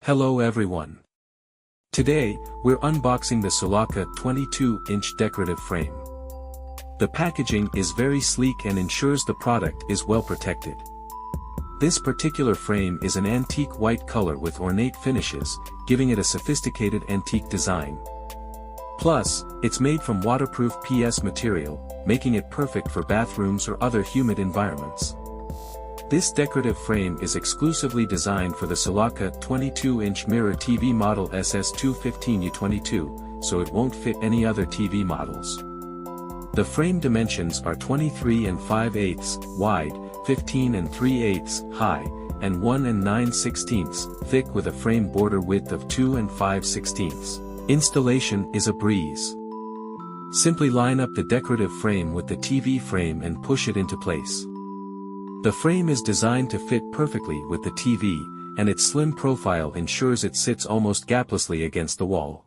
Hello everyone. Today, we're unboxing the Soulaca 22-inch decorative frame. The packaging is very sleek and ensures the product is well protected. This particular frame is an antique white color with ornate finishes, giving it a sophisticated antique design. Plus, it's made from waterproof PS material, making it perfect for bathrooms or other humid environments. This decorative frame is exclusively designed for the Soulaca 22-inch mirror TV model SS215U22, so it won't fit any other TV models. The frame dimensions are 23 5/8 wide, 15 3/8 high, and 1 9/16 thick with a frame border width of 2 5/16. Installation is a breeze. Simply line up the decorative frame with the TV frame and push it into place. The frame is designed to fit perfectly with the TV, and its slim profile ensures it sits almost gaplessly against the wall.